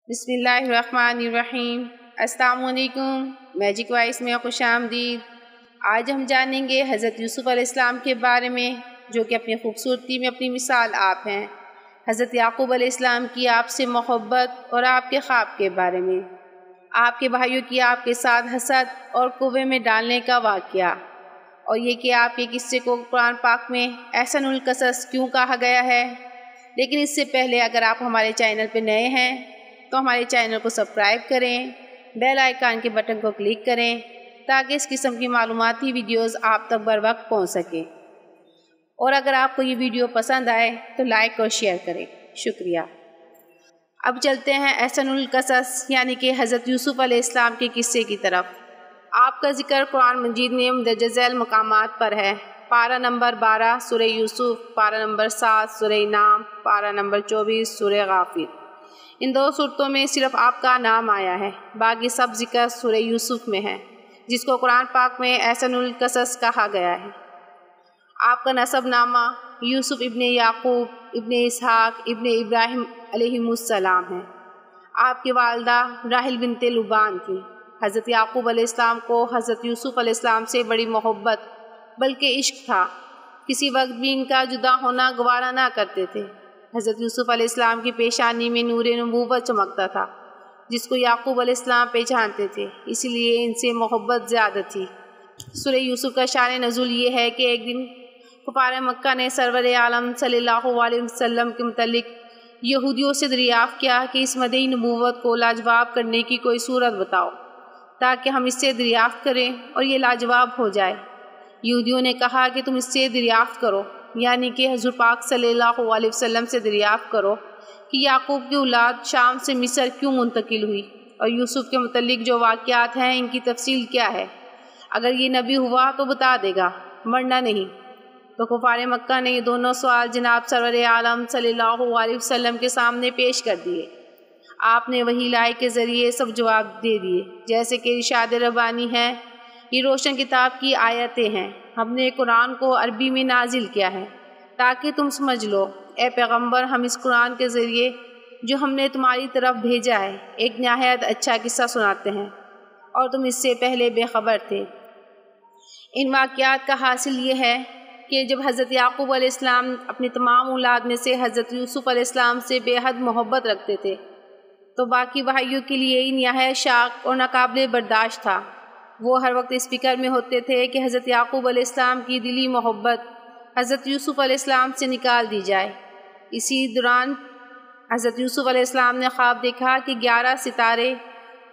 بسم اللہ الرحمن الرحیم۔ السلام علیکم، میجک وائس میں خوش آمدید۔ آج ہم جانیں گے حضرت یوسف علیہ السلام کے بارے میں، جو کہ اپنی خوبصورتی میں اپنی مثال آپ ہیں۔ حضرت یعقوب علیہ السلام کی آپ سے محبت اور آپ کے خواب کے بارے میں، آپ کے بھائیوں کی آپ کے ساتھ حسد اور کنویں میں ڈالنے کا واقعہ، اور یہ کہ آپ کے قصے کو قرآن پاک میں احسن القصص کیوں کہا گیا ہے۔ لیکن اس سے پہلے اگر آپ ہمارے چینل پہ نئے ہیں تو ہمارے چینل کو سبسکرائب کریں، بیل آئیکن کے بٹن کو کلک کریں تاکہ اس قسم کی معلوماتی ویڈیوز آپ تک بر وقت پہنچ سکیں، اور اگر آپ کو یہ ویڈیو پسند آئے تو لائک اور شیئر کریں۔ شکریہ۔ اب چلتے ہیں احسن القصص یعنی کہ حضرت یوسف علیہ السلام کے قصے کی طرف۔ آپ کا ذکر قرآن مجید میں مندرجہ ذیل مقامات پر ہے۔ پارہ نمبر 12 سورہ یوسف، پارہ نمبر 7 سورہ نام، پارہ نمبر 24 سورہ غافر۔ ان دو صورتوں میں صرف آپ کا نام آیا ہے، باقی سب ذکر سورہ یوسف میں ہے، جس کو قرآن پاک میں احسن القصص کہا گیا ہے۔ آپ کا نسب نامہ یوسف ابن یعقوب ابن اسحاق ابن ابراہیم علیہ السلام ہے۔ آپ کی والدہ راحل بنت لبان تھی۔ حضرت یعقوب علیہ السلام کو حضرت یوسف علیہ السلام سے بڑی محبت بلکہ عشق تھا، کسی وقت بھی ان کا جدا ہونا گوارا نہ کرتے تھے۔ حضرت یوسف علیہ السلام کی پیشانی میں نور نبوت چمکتا تھا، جس کو یعقوب علیہ السلام پہچانتے تھے، اس لیے ان سے محبت زیادہ تھی۔ سورہ یوسف کا شان نزول یہ ہے کہ ایک دن کفار مکہ نے سرور عالم صلی اللہ علیہ وسلم کے متعلق یہودیوں سے دریافت کیا کہ اس مدعی نبوت کو لاجواب کرنے کی کوئی صورت بتاؤ تاکہ ہم اس سے دریافت کریں اور یہ لاجواب ہو جائے۔ یہودیوں نے کہا کہ تم اس سے دریافت کرو، یعنی کہ حضور پاک صلی اللہ علیہ وسلم سے دریافت کرو کہ یعقوب کی اولاد شام سے مصر کیوں منتقل ہوئی، اور یوسف کے متعلق جو واقعات ہیں ان کی تفصیل کیا ہے۔ اگر یہ نبی ہوا تو بتا دے گا، ورنہ نہیں۔ تو کفار مکہ نے یہ دونوں سوال جناب سرور عالم صلی اللہ علیہ وسلم کے سامنے پیش کر دیے۔ آپ نے وحی الہی کے ذریعے سب جواب دے دیے، جیسے کہ ارشاد ربانی ہے، یہ روشن کتاب کی آیتیں ہیں، ہم نے قرآن کو عربی میں نازل کیا ہے تاکہ تم سمجھ لو۔ اے پیغمبر، ہم اس قرآن کے ذریعے جو ہم نے تمہاری طرف بھیجا ہے ایک نہایت اچھا قصہ سناتے ہیں، اور تم اس سے پہلے بے خبر تھے۔ ان واقعات کا حاصل یہ ہے کہ جب حضرت یعقوب علیہ السلام اپنی تمام اولاد میں سے حضرت یوسف علیہ السلام سے بے حد محبت رکھتے تھے، تو باقی بھائیوں کے لیے یہ نہایت شاق اور ناقابل برداشت تھا۔ وہ ہر وقت اس فکر میں ہوتے تھے کہ حضرت یعقوب علیہ السلام کی دلی محبت حضرت یوسف علیہ السلام سے نکال دی جائے۔ اسی دوران حضرت یوسف علیہ السلام نے خواب دیکھا کہ 11 ستارے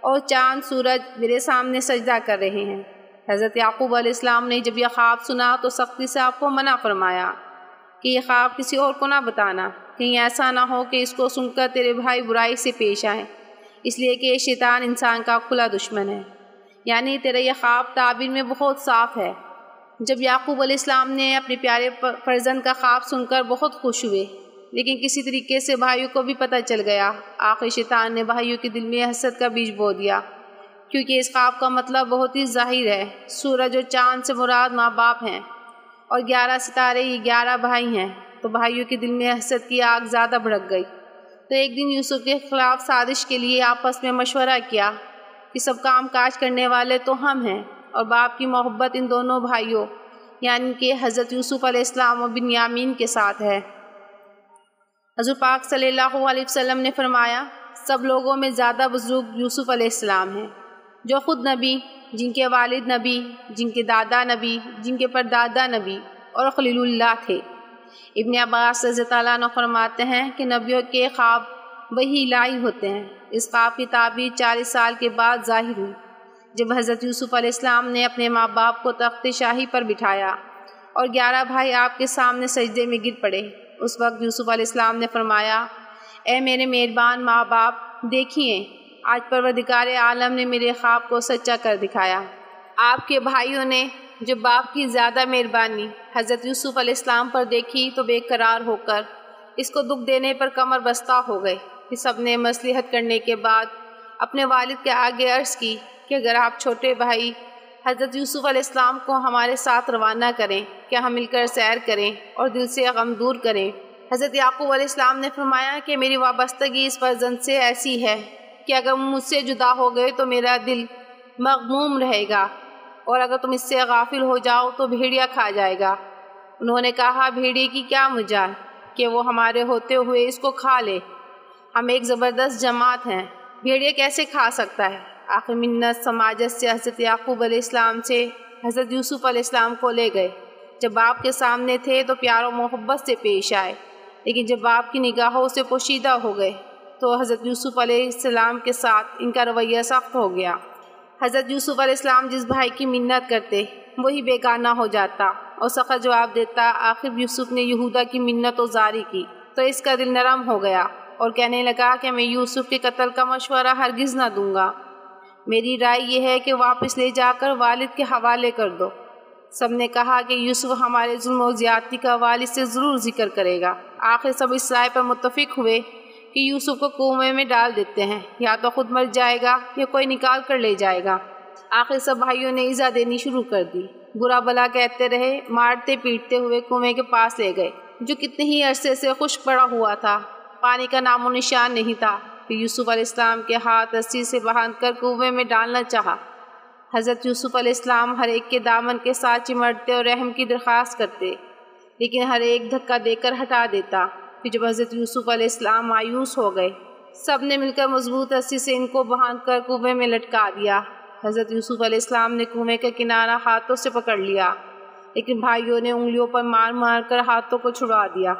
اور چاند سورج میرے سامنے سجدہ کر رہے ہیں۔ حضرت یعقوب علیہ السلام نے جب یہ خواب سنا تو سختی سے آپ کو منع فرمایا کہ یہ خواب کسی اور کو نہ بتانا، کہیں ایسا نہ ہو کہ اس کو سن کر تیرے بھائی برائی سے پیش آئیں، اس لیے کہ شیطان انسان کا کھلا دشمن ہے، یعنی تیرا یہ خواب تعبیر میں بہت صاف ہے۔ جب یعقوب علیہ السلام نے اپنے پیارے فرزند کا خواب سن کر بہت خوش ہوئے، لیکن کسی طریقے سے بھائیوں کو بھی پتہ چل گیا۔ آخر شیطان نے بھائیوں کے دل میں حسد کا بیج بو دیا، کیونکہ اس خواب کا مطلب بہت ہی ظاہر ہے۔ سورج اور چاند سے مراد ماں باپ ہیں، اور 11 ستارے یہ 11 بھائی ہیں، تو بھائیوں کے دل میں حسد کی آگ زیادہ بھڑک گئی۔ تو ایک دن یوسف کے خلاف سازش کے لیے آپس میں مشورہ کیا کہ سب کام کاج کرنے والے تو ہم ہیں، اور باپ کی محبت ان دونوں بھائیوں یعنی کہ حضرت یوسف علیہ السلام و بنیامین کے ساتھ ہے۔ حضور پاک صلی اللہ علیہ وسلم نے فرمایا، سب لوگوں میں زیادہ بزرگ یوسف علیہ السلام ہیں، جو خود نبی، جن کے والد نبی، جن کے دادا نبی، جن کے پردادا نبی اور خلیل اللہ تھے۔ ابن عباس رضی اللہ عنہ فرماتے ہیں کہ نبیوں کے خواب وحی الہی ہوتے ہیں۔ اس خواب کی تعبیر 40 سال کے بعد ظاہر ہوئی، جب حضرت یوسف علیہ السلام نے اپنے ماں باپ کو تخت شاہی پر بٹھایا اور 11 بھائی آپ کے سامنے سجدے میں گر پڑے۔ اس وقت یوسف علیہ السلام نے فرمایا، اے میرے مہربان ماں باپ، دیکھیے آج پروردگار عالم نے میرے خواب کو سچا کر دکھایا۔ آپ کے بھائیوں نے جب باپ کی زیادہ مہربانی حضرت یوسف علیہ السلام پر دیکھی تو بے قرار ہو کر اس کو دکھ دینے پر کمر بستہ ہو گئے۔ پھر سب نے مصلحت کرنے کے بعد اپنے والد کے آگے عرض کی کہ اگر آپ چھوٹے بھائی حضرت یوسف علیہ السلام کو ہمارے ساتھ روانہ کریں، کیا ہم مل کر سیر کریں اور دل سے غم دور کریں۔ حضرت یعقوب علیہ السلام نے فرمایا کہ میری وابستگی اس فرزند سے ایسی ہے کہ اگر مجھ سے جدا ہو گئے تو میرا دل مغموم رہے گا، اور اگر تم اس سے غافل ہو جاؤ تو بھیڑیا کھا جائے گا۔ انہوں نے کہا، بھیڑیے کی کیا مجال کہ وہ ہمارے ہوتے ہوئے اس کو کھا لے، ہم ایک زبردست جماعت ہیں، بھیڑیا کیسے کھا سکتا ہے؟ آخر منت سماجت سے حضرت یعقوب علیہ السلام سے حضرت یوسف علیہ السلام کو لے گئے۔ جب باپ کے سامنے تھے تو پیار و محبت سے پیش آئے، لیکن جب باپ کی نگاہوں سے پوشیدہ ہو گئے تو حضرت یوسف علیہ السلام کے ساتھ ان کا رویہ سخت ہو گیا۔ حضرت یوسف علیہ السلام جس بھائی کی منت کرتے وہی بیگانہ ہو جاتا اور سخت جواب دیتا۔ آخر یوسف نے یہودا کی منت و زاری کی تو اس کا دل نرم ہو گیا اور کہنے لگا کہ میں یوسف کے قتل کا مشورہ ہرگز نہ دوں گا، میری رائے یہ ہے کہ واپس لے جا کر والد کے حوالے کر دو۔ سب نے کہا کہ یوسف ہمارے ظلم و زیادتی کا والد سے ضرور ذکر کرے گا۔ آخر سب اس رائے پر متفق ہوئے کہ یوسف کو کنویں میں ڈال دیتے ہیں، یا تو خود مر جائے گا یا کوئی نکال کر لے جائے گا۔ آخر سب بھائیوں نے ایذا دینی شروع کر دی، برا بلا کہتے رہے، مارتے پیٹتے ہوئے کنویں کے پاس لے گئے جو کتنے ہی عرصے سے خشک پڑا ہوا تھا، پانی کا نام و نشان نہیں تھا۔ پھر یوسف علیہ السلام کے ہاتھ رسی سے باندھ کر کنویں میں ڈالنا چاہا۔ حضرت یوسف علیہ السلام ہر ایک کے دامن کے ساتھ چمٹتے اور رحم کی درخواست کرتے، لیکن ہر ایک دھکا دے کر ہٹا دیتا۔ پھر جب حضرت یوسف علیہ السلام مایوس ہو گئے، سب نے مل کر مضبوط رسی سے ان کو باندھ کر کنویں میں لٹکا دیا۔ حضرت یوسف علیہ السلام نے کنویں کا کنارہ ہاتھوں سے پکڑ لیا، لیکن بھائیوں نے انگلیوں پر مار مار کر ہاتھوں کو چھڑا دیا۔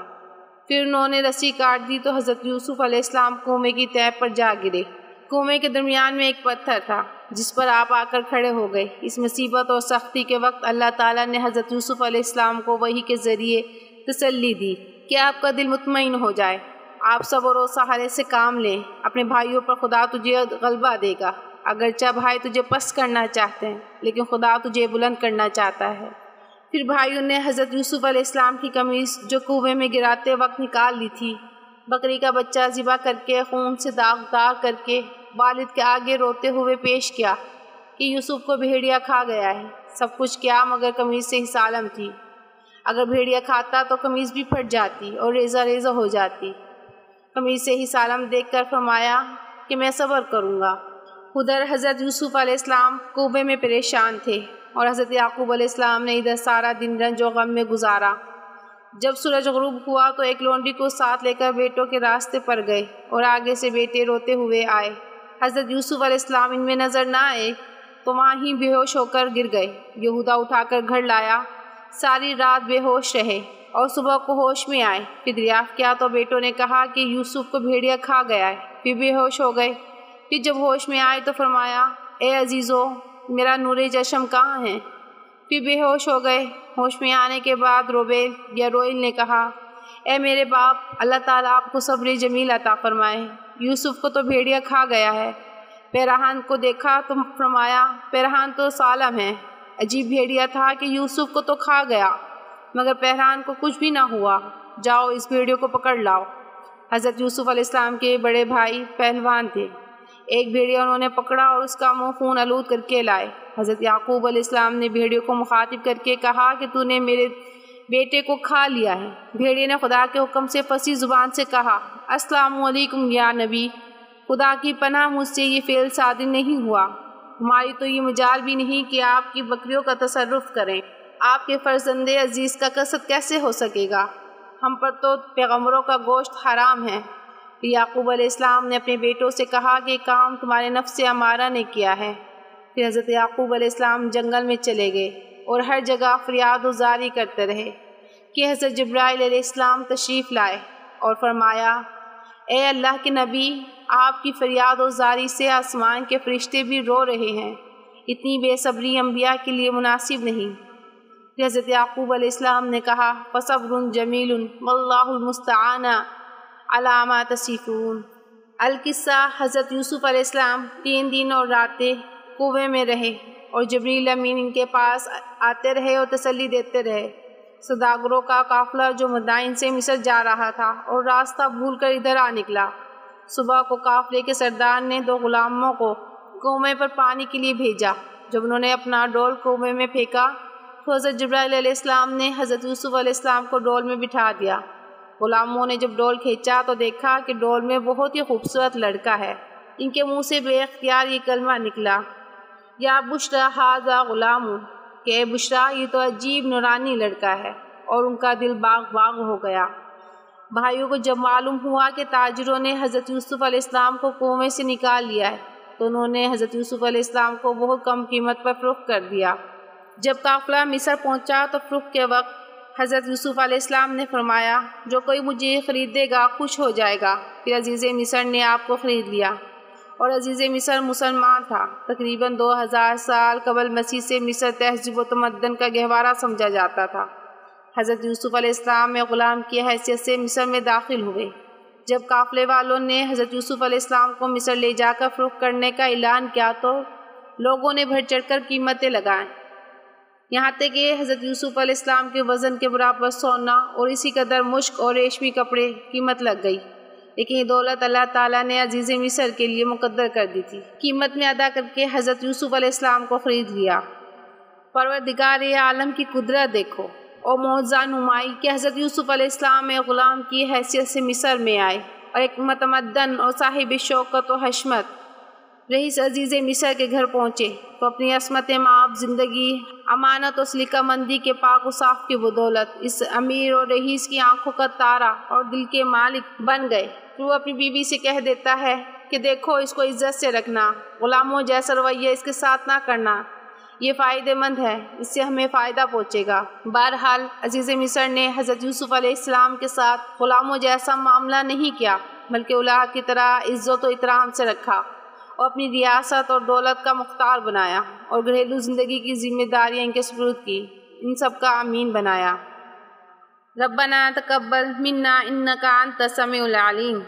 پھر انہوں نے رسی کاٹ دی تو حضرت یوسف علیہ السلام کنویں کی تہہ پر جا گرے۔ کنویں کے درمیان میں ایک پتھر تھا جس پر آپ آ کر کھڑے ہو گئے۔ اس مصیبت اور سختی کے وقت اللہ تعالیٰ نے حضرت یوسف علیہ السلام کو وحی کے ذریعے تسلی دی کہ آپ کا دل مطمئن ہو جائے، آپ صبر و سہارے سے کام لیں، اپنے بھائیوں پر خدا تجھے غلبہ دے گا، اگرچہ بھائی تجھے پست کرنا چاہتے ہیں لیکن خدا تجھے بلند کرنا چاہتا ہے۔ پھر بھائیوں نے حضرت یوسف علیہ السلام کی قمیص جو کنویں میں گراتے وقت نکال لی تھی، بکری کا بچہ ذبح کر کے خون سے داغدار کر کے والد کے آگے روتے ہوئے پیش کیا کہ یوسف کو بھیڑیا کھا گیا ہے۔ سب کچھ کیا مگر قمیص سے ہی سالم تھی، اگر بھیڑیا کھاتا تو قمیص بھی پھٹ جاتی اور ریزہ ریزہ ہو جاتی۔ قمیص سے ہی سالم دیکھ کر فرمایا کہ میں صبر کروں گا۔ ادھر حضرت یوسف علیہ السلام کنویں میں پریشان تھے اور حضرت یعقوب علیہ السلام نے ادھر سارا دن رنج و غم میں گزارا۔ جب سورج غروب ہوا تو ایک لونڈی کو ساتھ لے کر بیٹوں کے راستے پر گئے اور آگے سے بیٹے روتے ہوئے آئے۔ حضرت یوسف علیہ السلام ان میں نظر نہ آئے تو وہاں ہی بے ہوش ہو کر گر گئے۔ یہودا اٹھا کر گھر لایا، ساری رات بے ہوش رہے اور صبح کو ہوش میں آئے۔ پھر دریافت کیا تو بیٹوں نے کہا کہ یوسف کو بھیڑیا کھا گیا ہے۔ پھر بے ہوش ہو گئے۔ پھر جب ہوش میں آئے تو فرمایا، اے عزیزو، میرا نور چشم کہاں ہے؟ پھر بے ہوش ہو گئے۔ ہوش میں آنے کے بعد روبیل یا روئیل نے کہا، اے میرے باپ، اللہ تعالیٰ آپ کو صبر جمیل عطا فرمائے، یوسف کو تو بھیڑیا کھا گیا ہے۔ پیرہان کو دیکھا تو فرمایا، پیرہان تو سالم ہے، عجیب بھیڑیا تھا کہ یوسف کو تو کھا گیا، مگر پیرہان کو کچھ بھی نہ ہوا، جاؤ اس بھیڑیے کو پکڑ لاؤ۔ حضرت یوسف علیہ السلام کے بڑے بھائی پہلوان تھے، ایک بھیڑیا انہوں نے پکڑا اور اس کا منہ خون آلود کر کے لائے۔ حضرت یعقوب علیہ السلام نے بھیڑیے کو مخاطب کر کے کہا کہ تو نے میرے بیٹے کو کھا لیا ہے۔ بھیڑیے نے خدا کے حکم سے فصیح زبان سے کہا، السلام علیکم یا نبی، خدا کی پناہ مجھ سے یہ فعل صادر نہیں ہوا، ہماری تو یہ مجال بھی نہیں کہ آپ کی بکریوں کا تصرف کریں، آپ کے فرزند عزیز کا قصد کیسے ہو سکے گا، ہم پر تو پیغمبروں کا گوشت حرام ہے۔ یعقوب علیہ السلام نے اپنے بیٹوں سے کہا کہ کام تمہارے نفس امارہ نے کیا ہے۔ پھر حضرت یعقوب علیہ السلام جنگل میں چلے گئے اور ہر جگہ فریاد و زاری کرتے رہے کہ حضرت جبرائیل علیہ السلام تشریف لائے اور فرمایا، اے اللہ کے نبی، آپ کی فریاد و زاری سے آسمان کے فرشتے بھی رو رہے ہیں، اتنی بے صبری انبیاء کے لیے مناسب نہیں۔ پھر حضرت یعقوب علیہ السلام نے کہا، فصبر جمیل واللہ المستعان علی ما تصفون۔ القصہ، حضرت یوسف علیہ السلام 3 دن اور راتیں کنویں میں رہے اور جبریل امین ان کے پاس آتے رہے اور تسلی دیتے رہے۔ سوداگروں کا قافلہ جو مدائن سے مصر جا رہا تھا اور راستہ بھول کر ادھر آ نکلا۔ صبح کو قافلے کے سردار نے 2 غلاموں کو کنویں پر پانی کے لیے بھیجا۔ جب انہوں نے اپنا ڈول کنویں میں پھینکا تو حضرت جبرائیل علیہ السلام نے حضرت یوسف علیہ السلام کو ڈول میں بٹھا دیا۔ غلاموں نے جب ڈول کھینچا تو دیکھا کہ ڈول میں بہت ہی خوبصورت لڑکا ہے۔ ان کے منہ سے بے اختیار یہ کلمہ نکلا، یا بشرا ھذا غلام، کہ اے بشرا یہ تو عجیب نورانی لڑکا ہے، اور ان کا دل باغ باغ ہو گیا۔ بھائیوں کو جب معلوم ہوا کہ تاجروں نے حضرت یوسف علیہ السلام کو کنویں سے نکال لیا ہے تو انہوں نے حضرت یوسف علیہ السلام کو بہت کم قیمت پر فروخت کر دیا۔ جب قافلہ مصر پہنچا تو فروخت کے وقت حضرت یوسف علیہ السلام نے فرمایا، جو کوئی مجھے خریدے گا خوش ہو جائے گا۔ پھر عزیز مصر نے آپ کو خرید لیا، اور عزیز مصر مسلمان تھا۔ تقریباً 2000 سال قبل مسیح سے مصر تہذیب و تمدن کا گہوارہ سمجھا جاتا تھا۔ حضرت یوسف علیہ السلام میں غلام کی حیثیت سے مصر میں داخل ہوئے۔ جب قافلے والوں نے حضرت یوسف علیہ السلام کو مصر لے جا کر فروخت کرنے کا اعلان کیا تو لوگوں نے بڑھ چڑھ کر قیمتیں لگائیں، یہاں تک کہ حضرت یوسف علیہ السلام کے وزن کے برابر سونا اور اسی قدر مشک اور ریشمی کپڑے قیمت لگ گئی، لیکن یہ دولت اللہ تعالیٰ نے عزیز مصر کے لیے مقدر کر دی تھی۔ قیمت میں ادا کر کے حضرت یوسف علیہ السلام کو خرید لیا۔ پروردگار عالم کی قدرت دیکھو اور معجزہ نمائی کہ حضرت یوسف علیہ السلام ایک غلام کی حیثیت سے مصر میں آئے اور ایک متمدن اور صاحب شوکت و حشمت رئیس عزیز مصر کے گھر پہنچے تو اپنی عصمت مآب زندگی، امانت و سلیقہ مندی کے پاک و صاف کی بدولت اس امیر اور رئیس کی آنکھوں کا تارا اور دل کے مالک بن گئے۔ پھر وہ اپنی بیوی سے کہہ دیتا ہے کہ دیکھو اس کو عزت سے رکھنا، غلاموں جیسا رویہ اس کے ساتھ نہ کرنا، یہ فائدہ مند ہے، اس سے ہمیں فائدہ پہنچے گا۔ بہرحال عزیز مصر نے حضرت یوسف علیہ السلام کے ساتھ غلاموں جیسا معاملہ نہیں کیا، بلکہ اولاد کی طرح عزت و احترام سے رکھا اور اپنی ریاست اور دولت کا مختار بنایا اور گھریلو زندگی کی ذمہ داریاں ان کے سپرد کی، ان سب کا امین بنایا۔ ربنا تقبل منا انک انت السمیع العلیم۔